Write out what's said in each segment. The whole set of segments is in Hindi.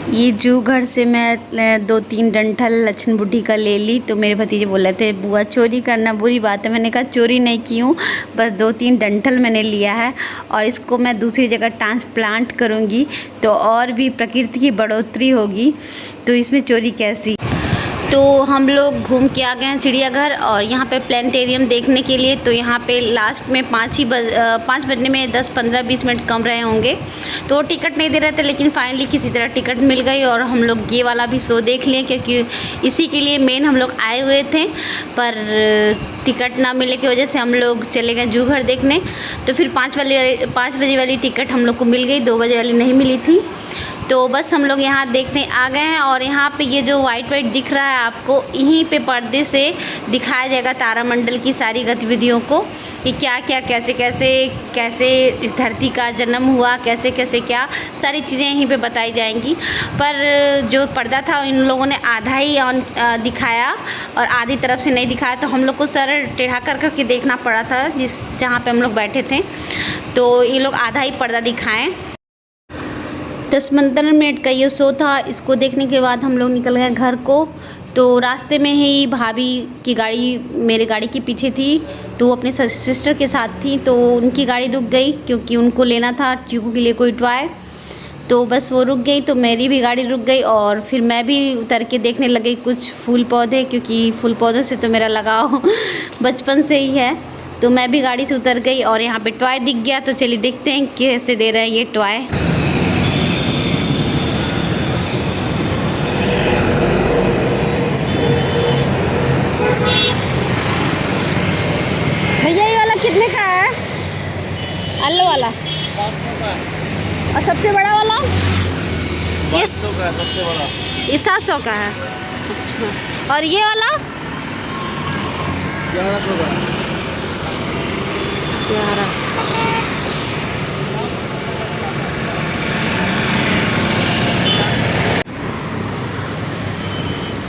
ये जू घर से मैं 2-3 डंठल लच्छन बुड्ढी का ले ली। तो मेरे भतीजे बोल रहे थे बुआ चोरी करना बुरी बात है। मैंने कहा चोरी नहीं की हूँ, बस 2-3 डंठल मैंने लिया है और इसको मैं दूसरी जगह ट्रांसप्लांट करूँगी तो और भी प्रकृति की बढ़ोतरी होगी, तो इसमें चोरी कैसी। तो हम लोग घूम के आ गए हैं चिड़ियाघर और यहाँ पे प्लानिटेरियम देखने के लिए। तो यहाँ पे लास्ट में 5 बजने में 10-15-20 मिनट कम रहे होंगे, तो टिकट नहीं दे रहे थे, लेकिन फाइनली किसी तरह टिकट मिल गई और हम लोग ये वाला भी शो देख लिए, क्योंकि इसी के लिए मेन हम लोग आए हुए थे। पर टिकट ना मिलने की वजह से हम लोग चले गए जू घर देखने। तो फिर 5 बजे वाली टिकट हम लोग को मिल गई, 2 बजे वाली नहीं मिली थी। तो बस हम लोग यहाँ देखने आ गए हैं और यहाँ पे ये जो वाइट दिख रहा है आपको, यहीं पे पर्दे से दिखाया जाएगा तारामंडल की सारी गतिविधियों को, कि क्या क्या कैसे कैसे कैसे इस धरती का जन्म हुआ, कैसे कैसे क्या सारी चीज़ें यहीं पे बताई जाएंगी। पर जो पर्दा था इन लोगों ने आधा ही दिखाया और आधी तरफ से नहीं दिखाया, तो हम लोग को सर टेढ़ा कर के देखना पड़ा था जहाँ पे हम लोग बैठे थे। तो ये लोग आधा ही पर्दा दिखाएँ। 10-15 मिनट का ये शो था। इसको देखने के बाद हम लोग निकल गए घर को। तो रास्ते में ही भाभी की गाड़ी मेरे गाड़ी के पीछे थी, तो वो अपने सिस्टर के साथ थी, तो उनकी गाड़ी रुक गई क्योंकि उनको लेना था चीकू के लिए कोई टॉय। तो बस वो रुक गई तो मेरी भी गाड़ी रुक गई और फिर मैं भी उतर के देखने लगी कुछ फूल पौधे, क्योंकि फूल पौधों से तो मेरा लगाव बचपन से ही है। तो मैं भी गाड़ी से उतर गई और यहाँ पे टॉय दिख गया, तो चलिए देखते हैं कैसे दे रहे हैं ये टॉय। भैया ये वाला कितने का है? आलू वाला और सबसे बड़ा वाला ये 700 का है, सबसे बड़ा ये 700 का है। अच्छा, और ये वाला 1100 का। 1100।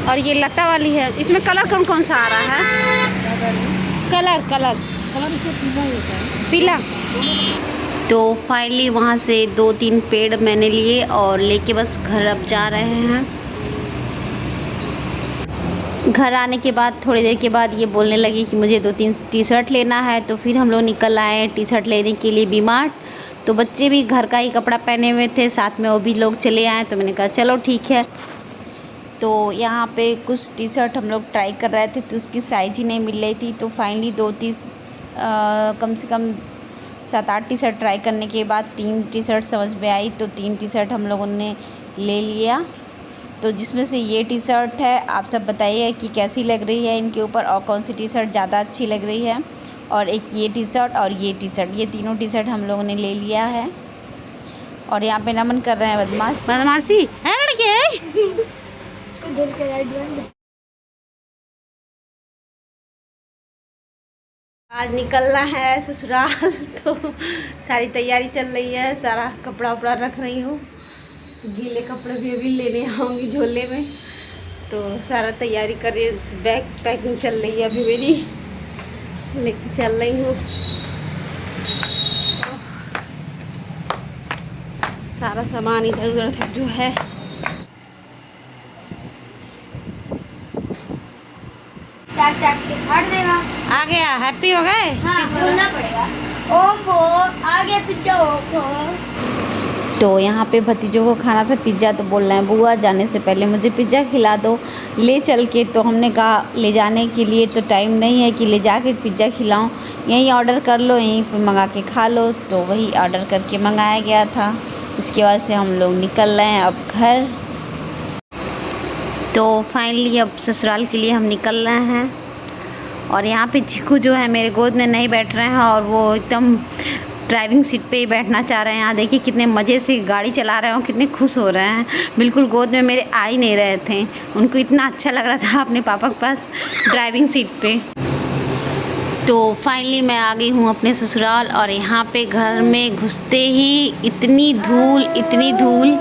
और ये लता वाली है। इसमें कलर कौन कौन सा आ रहा है? कलर इसमें पीला होता है, पीला। तो फाइनली वहाँ से 2-3 पेड़ मैंने लिए और लेके बस घर अब जा रहे हैं। घर आने के बाद थोड़ी देर के बाद ये बोलने लगी कि मुझे 2-3 टी-शर्ट लेना है, तो फिर हम लोग निकल आए टी-शर्ट लेने के लिए वी-मार्ट। तो बच्चे भी घर का ही कपड़ा पहने हुए थे, साथ में वो भी लोग चले आए, तो मैंने कहा चलो ठीक है। तो यहाँ पे कुछ टी-शर्ट हम लोग ट्राई कर रहे थे, तो उसकी साइज़ ही नहीं मिल रही थी। तो फाइनली कम से कम 7-8 टी-शर्ट ट्राई करने के बाद 3 टी-शर्ट समझ में आई, तो 3 टी-शर्ट हम लोगों ने ले लिया। तो जिसमें से ये टी-शर्ट है, आप सब बताइए कि कैसी लग रही है इनके ऊपर और कौन सी टी-शर्ट ज़्यादा अच्छी लग रही है। और एक ये टी-शर्ट और ये टी-शर्ट, ये तीनों टी-शर्ट हम लोगों ने ले लिया है। और यहाँ पे नमन कर रहे हैं बदमाशी है लड़के। आज निकलना है ससुराल, तो सारी तैयारी चल रही है, सारा कपड़ा उपड़ा रख रही हूँ। गीले कपड़े भी अभी लेने आऊँगी झोले में, तो सारा तैयारी कर रही हूँ। बैग पैकिंग चल रही है अभी मेरी, लेके चल रही हूँ। सारा सामान इधर उधर से जो है आ गया। हैप्पी हो गए? हाँ, बोलना पड़ेगा ओफो आगे पिज्जा ओफो। तो यहाँ पे भतीजों को खाना था पिज़्ज़ा, तो बोल रहे हैं बुआ जाने से पहले मुझे पिज़्ज़ा खिला दो ले चल के। तो हमने कहा ले जाने के लिए तो टाइम नहीं है कि ले जा के पिज़्ज़ा खिलाऊँ, यहीं ऑर्डर कर लो, यहीं पे मंगा के खा लो। तो वही ऑर्डर करके मंगाया गया था। उसके बाद से हम लोग निकल रहे हैं अब घर। तो फाइनली अब ससुराल के लिए हम निकल रहे हैं। और यहाँ पे चीकू जो है मेरे गोद में नहीं बैठ रहे हैं और वो एकदम ड्राइविंग सीट पे ही बैठना चाह रहे हैं। यहाँ देखिए कितने मज़े से गाड़ी चला रहे हैं, कितने खुश हो रहे हैं। बिल्कुल गोद में मेरे आ ही नहीं रहे थे, उनको इतना अच्छा लग रहा था अपने पापा के पास ड्राइविंग सीट पे। तो फाइनली मैं आ गई हूँ अपने ससुराल और यहाँ पे घर में घुसते ही इतनी धूल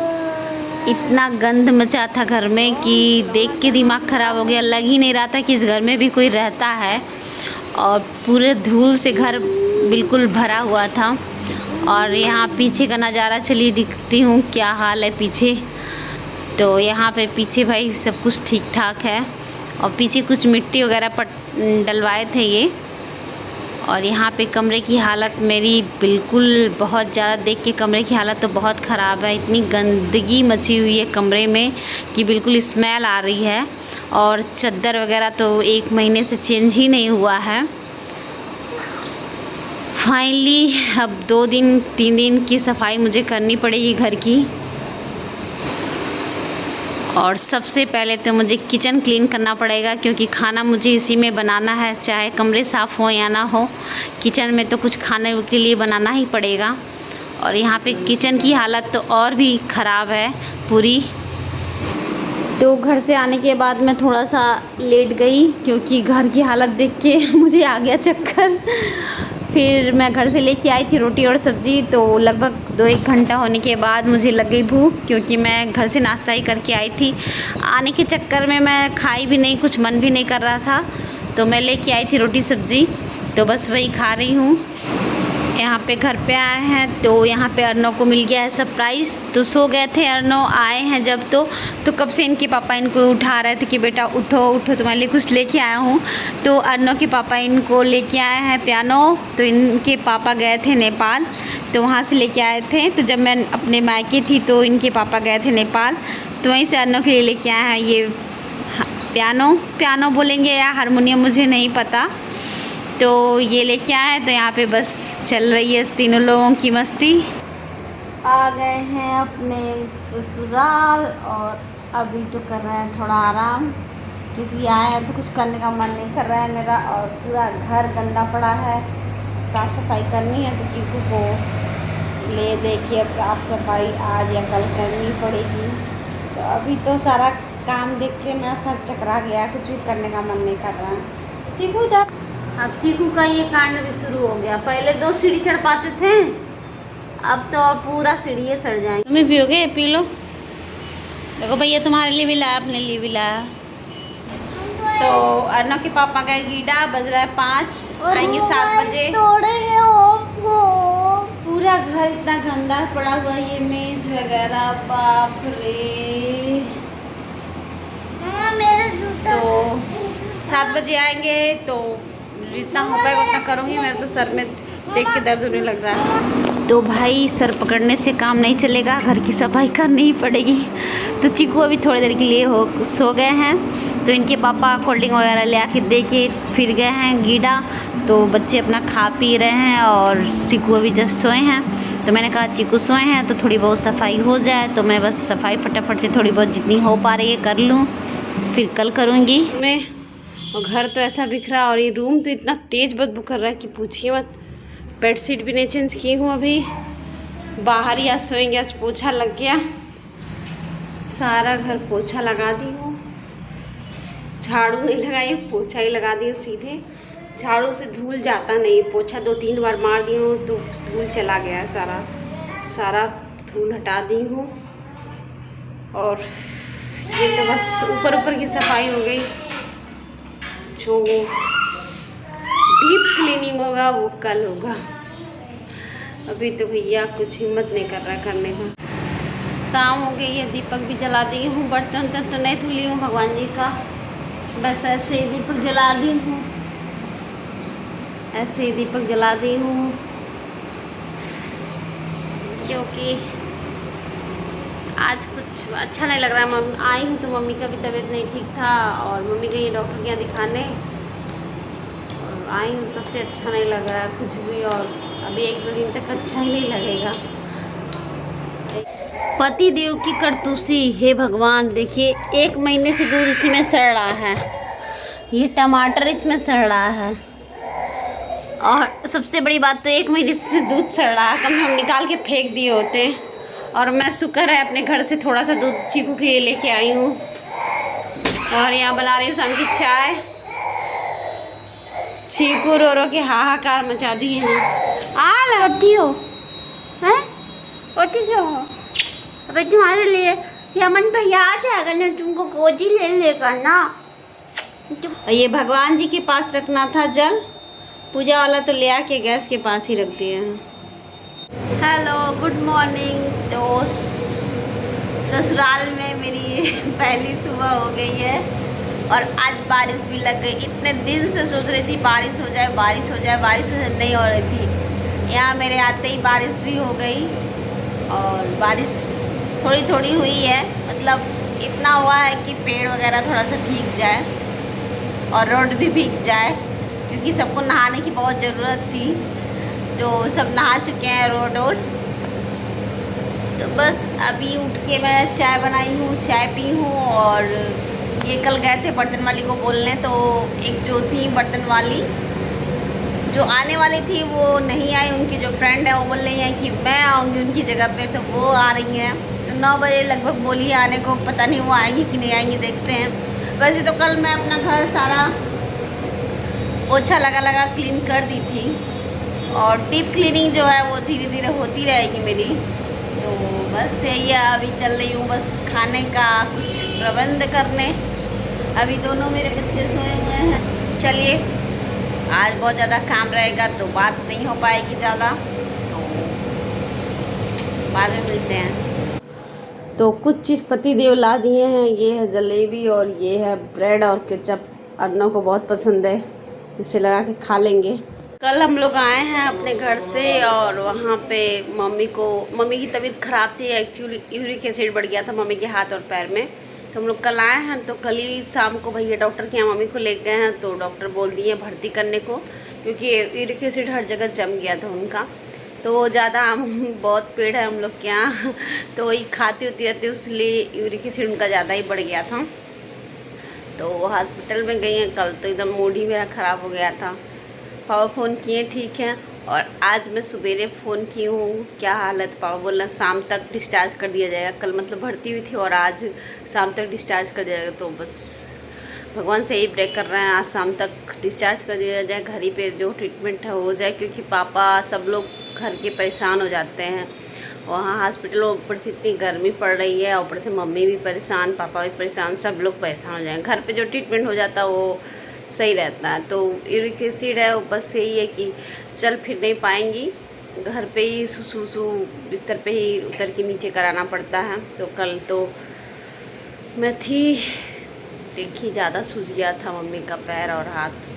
इतना गंद मचा था घर में कि देख के दिमाग ख़राब हो गया। लग ही नहीं रहा था कि इस घर में भी कोई रहता है, और पूरे धूल से घर बिल्कुल भरा हुआ था। और यहाँ पीछे का नज़ारा चलिए दिखती हूँ क्या हाल है पीछे। तो यहाँ पे पीछे भाई सब कुछ ठीक ठाक है और पीछे कुछ मिट्टी वगैरह डलवाए थे ये। और यहाँ पे कमरे की हालत मेरी बिल्कुल बहुत ज़्यादा, देख के कमरे की हालत तो बहुत ख़राब है। इतनी गंदगी मची हुई है कमरे में कि बिल्कुल स्मेल आ रही है। और चादर वगैरह तो 1 महीने से चेंज ही नहीं हुआ है। फाइनली अब 2-3 दिन की सफाई मुझे करनी पड़ेगी घर की। और सबसे पहले तो मुझे किचन क्लीन करना पड़ेगा, क्योंकि खाना मुझे इसी में बनाना है, चाहे कमरे साफ़ हो या ना हो, किचन में तो कुछ खाने के लिए बनाना ही पड़ेगा। और यहाँ पे किचन की हालत तो और भी ख़राब है पूरी। तो घर से आने के बाद मैं थोड़ा सा लेट गई, क्योंकि घर की हालत देख के मुझे आ गया चक्कर। फिर मैं घर से लेके आई थी रोटी और सब्ज़ी, तो लगभग 2-1 घंटा होने के बाद मुझे लग गई भूख, क्योंकि मैं घर से नाश्ता ही करके आई थी। आने के चक्कर में मैं खाई भी नहीं, कुछ मन भी नहीं कर रहा था, तो मैं लेके आई थी रोटी सब्ज़ी, तो बस वही खा रही हूँ। यहाँ पे घर पे आए हैं तो यहाँ पे अर्नव को मिल गया है सरप्राइज़। तो सो गए थे अर्नव, आए हैं जब तो कब से इनके पापा इनको उठा रहे थे कि बेटा उठो उठो, तुम्हारे लिए कुछ लेके आया हूँ। तो अर्नव के पापा इनको लेके आए हैं पियानो। तो इनके पापा गए थे नेपाल, तो वहाँ से लेके आए थे। तो जब मैं अपने मायके थी तो इनके पापा गए थे नेपाल, तो वहीं से अर्नव के लिए लेके आए हैं ये पियानो बोलेंगे या हारमोनियम, मुझे नहीं पता। तो ये लेके आए, तो यहाँ पे बस चल रही है तीनों लोगों की मस्ती। आ गए हैं अपने ससुराल और अभी तो कर रहे हैं थोड़ा आराम, क्योंकि आए हैं तो कुछ करने का मन नहीं कर रहा है मेरा। और पूरा घर गंदा पड़ा है, साफ़ सफाई करनी है, तो चीकू को ले दे के अब साफ़ सफाई आज या कल करनी पड़ेगी। तो अभी तो सारा काम देख के मेरा सर चकरा गया, कुछ भी करने का मन नहीं कर रहा है। चीकू इधर, अब चीकू का ये कांड भी शुरू हो गया। पहले 2 सीढ़ी चढ़ पाते थे, अब तो पूरा सीढ़ी चढ़ जाएंगे। तुम्हें पियोगे? P low. देखो भैया तुम्हारे लिए भी लाया, अपने लिए भी लाया। तो अर्नव के पापा का गीडा बज रहा है 5, आएंगे 7 बजे। पूरा घर इतना गंदा पड़ा हुआ है, ये मेज वगैरह, बाप रे। तो 7 बजे आएंगे, तो जितना हो पाएगा उतना करूँगी। मेरा तो सर में देख के दर्द होने लग रहा है। तो भाई सर पकड़ने से काम नहीं चलेगा, घर की सफाई करनी ही पड़ेगी। तो चीकू अभी थोड़ी देर के लिए सो गए हैं, तो इनके पापा कोल्ड ड्रिंक वगैरह ले आके दे के फिर गए हैं गीडा। तो बच्चे अपना खा पी रहे हैं और चीकू अभी जस्ट सोए हैं। तो मैंने कहा चीकू सोए हैं तो थोड़ी बहुत सफाई हो जाए, तो मैं बस सफाई फटाफट से थोड़ी बहुत जितनी हो पा रही है कर लूँ, फिर कल करूँगी मैं। और घर तो ऐसा बिखरा, और ये रूम तो इतना तेज़ बदबू कर रहा है कि पूछिए मत। बेडशीट भी नहीं चेंज की हूँ अभी, बाहर ही आज सोएंगे। आज पोछा लग गया, सारा घर पोछा लगा दी हूँ, झाड़ू नहीं लगाई, पोछा ही लगा दी हूँ सीधे। झाड़ू से धूल जाता नहीं, पोछा 2-3 बार मार दी हूँ तो धूल चला गया सारा धूल हटा दी हूँ। और ये तो बस ऊपर की सफाई हो गई। जो डीप क्लीनिंग होगा वो कल होगा, अभी तो भैया कुछ हिम्मत नहीं कर रहा करने का। शाम हो गई है, दीपक भी जला दी हूँ। बर्तन तो नहीं धुली हूँ भगवान जी का, बस ऐसे ही दीपक जला दी हूँ, ऐसे ही दीपक जला दी हूँ, क्योंकि आज कुछ अच्छा नहीं लग रहा है। मम्मी आई हूँ तो मम्मी का भी तबीयत नहीं ठीक था, और मम्मी गई है डॉक्टर के यहाँ दिखाने, और आई हूँ तब से अच्छा नहीं लग रहा है कुछ भी। और अभी 1-2 दिन तक अच्छा ही नहीं लगेगा। पति देव की करतूसी, हे भगवान। देखिए 1 महीने से दूध इसी में सड़ रहा है, ये टमाटर इसमें सड़ रहा है, और सबसे बड़ी बात तो 1 महीने से दूध सड़ रहा है। कम हम निकाल के फेंक दिए होते। और मैं शुक्र है अपने घर से थोड़ा सा दूध चीकू के लिए लेके आई हूँ, और यहाँ बना रही हूँ शाम की चाय। चीकू रो के हाहाकार मचा दिए हैं। लगती हो हैं, ओटी क्यों हो? अबे तुम्हारे लिए यमन भैया आ जाएगा ना, तुमको गोदी ले लेगा ना। ये भगवान जी के पास रखना था जल, पूजा वाला तो ले आके गैस के पास ही रख दिए हैं। Hello good morning. तो ससुराल में मेरी पहली सुबह हो गई है और आज बारिश भी लग गई। इतने दिन से सोच रही थी बारिश हो जाए, बारिश हो जाए, बारिश हो जाए, नहीं हो रही थी। यहाँ मेरे आते ही बारिश भी हो गई और बारिश थोड़ी थोड़ी हुई है, मतलब इतना हुआ है कि पेड़ वगैरह थोड़ा सा भीग जाए और रोड भी भीग जाए, क्योंकि सबको नहाने की बहुत ज़रूरत थी। तो सब नहा चुके हैं रोड और तो बस अभी उठ के मैं चाय बनाई हूँ, चाय पी हूँ। और ये कल गए थे बर्तन वाली को बोलने, तो एक जो थी बर्तन वाली जो आने वाली थी वो नहीं आई। उनकी जो फ्रेंड है वो बोल रही है कि मैं आऊँगी उनकी जगह पे, तो वो आ रही हैं। तो 9 बजे लगभग बोली है आने को, पता नहीं वो आएंगी कि नहीं आएंगी, देखते हैं। वैसे तो कल मैं अपना घर सारा पोछा लगा क्लीन कर दी थी और डीप क्लीनिंग जो है वो धीरे धीरे होती रहेगी मेरी। तो बस यही है, अभी चल रही हूँ बस खाने का कुछ प्रबंध करने। अभी दोनों मेरे बच्चे सोए हुए हैं। चलिए, आज बहुत ज़्यादा काम रहेगा तो बात नहीं हो पाएगी ज़्यादा, तो बाद में मिलते हैं। तो कुछ चीज़ पतिदेव ला दिए हैं, ये है जलेबी और ये है ब्रेड और केचप। अन्नों को बहुत पसंद है, इसे लगा के खा लेंगे। कल हम लोग आए हैं अपने घर से और वहाँ पे मम्मी की तबीयत ख़राब थी। एक्चुअली यूरिक एसिड बढ़ गया था मम्मी के हाथ और पैर में। तो हम लोग कल आए हैं, तो कल ही शाम को भैया डॉक्टर के यहाँ मम्मी को ले गए हैं। तो डॉक्टर बोल दिए भर्ती करने को, क्योंकि यूरिक एसिड हर जगह जम गया था उनका। तो ज़्यादा बहुत पेड़ है हम लोग के यहाँ, तो वही खाती होती रहती, इसलिए यूरिक एसिड उनका ज़्यादा ही बढ़ गया था। तो हॉस्पिटल में गई हैं कल, तो एकदम मूड ही मेरा ख़राब हो गया था। पापा फ़ोन किए, ठीक है। और आज मैं सवेरे फ़ोन की हूँ, क्या हालत। पापा बोलना शाम तक डिस्चार्ज कर दिया जाएगा। कल मतलब भर्ती हुई थी और आज शाम तक डिस्चार्ज कर दिया जाएगा। तो बस भगवान से यही प्रे कर रहे हैं, आज शाम तक डिस्चार्ज कर दिया जाए, घर ही पे जो ट्रीटमेंट है हो जाए, क्योंकि पापा सब लोग घर के परेशान हो जाते हैं। वहाँ हॉस्पिटल में ऊपर से इतनी गर्मी पड़ रही है, ऊपर से मम्मी भी परेशान, पापा भी परेशान, सब लोग परेशान हो जाएंगे। घर पे जो ट्रीटमेंट हो जाता है वो सही रहता है। तो यूरिक एसिड है, बस यही है कि चल फिर नहीं पाएंगी, घर पे ही सुसु बिस्तर पे ही उतर के नीचे कराना पड़ता है। तो कल तो मैं थी, देखी ज़्यादा सूझ गया था मम्मी का पैर और हाथ।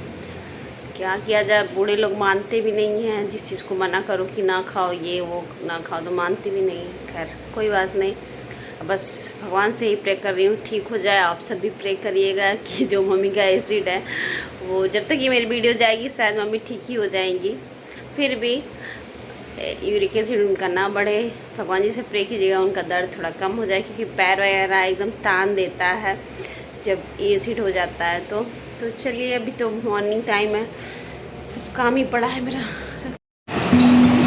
क्या किया जाए, बूढ़े लोग मानते भी नहीं हैं। जिस चीज़ को मना करो कि ना खाओ, ये वो ना खाओ, तो मानते भी नहीं हैं। खैर कोई बात नहीं, बस भगवान से ही प्रे कर रही हूँ ठीक हो जाए। आप सब भी प्रे करिएगा कि जो मम्मी का एसिड है वो, जब तक ये मेरी वीडियो जाएगी शायद मम्मी ठीक ही हो जाएंगी। फिर भी यूरिक एसिड उनका ना बढ़े, भगवान जी से प्रे कीजिएगा उनका दर्द थोड़ा कम हो जाए, क्योंकि पैर वगैरह एकदम तान देता है जब एसिड हो जाता है। तो चलिए, अभी तो मॉर्निंग टाइम है, सब काम ही पड़ा है मेरा।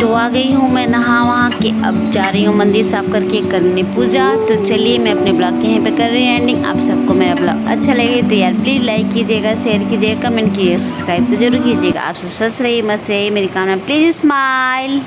तो आ गई हूँ मैं नहा वहाँ के, अब जा रही हूँ मंदिर साफ़ करके करने पूजा। तो चलिए, मैं अपने ब्लॉग के यहीं पे कर रही हूँ एंडिंग। आप सबको मेरा ब्लॉग अच्छा लगे तो यार प्लीज़ लाइक कीजिएगा, शेयर कीजिएगा, कमेंट कीजिएगा, सब्सक्राइब तो जरूर कीजिएगा। आप सब सच रहिए, मस्त रहिए, मेरी कामना। Please smile.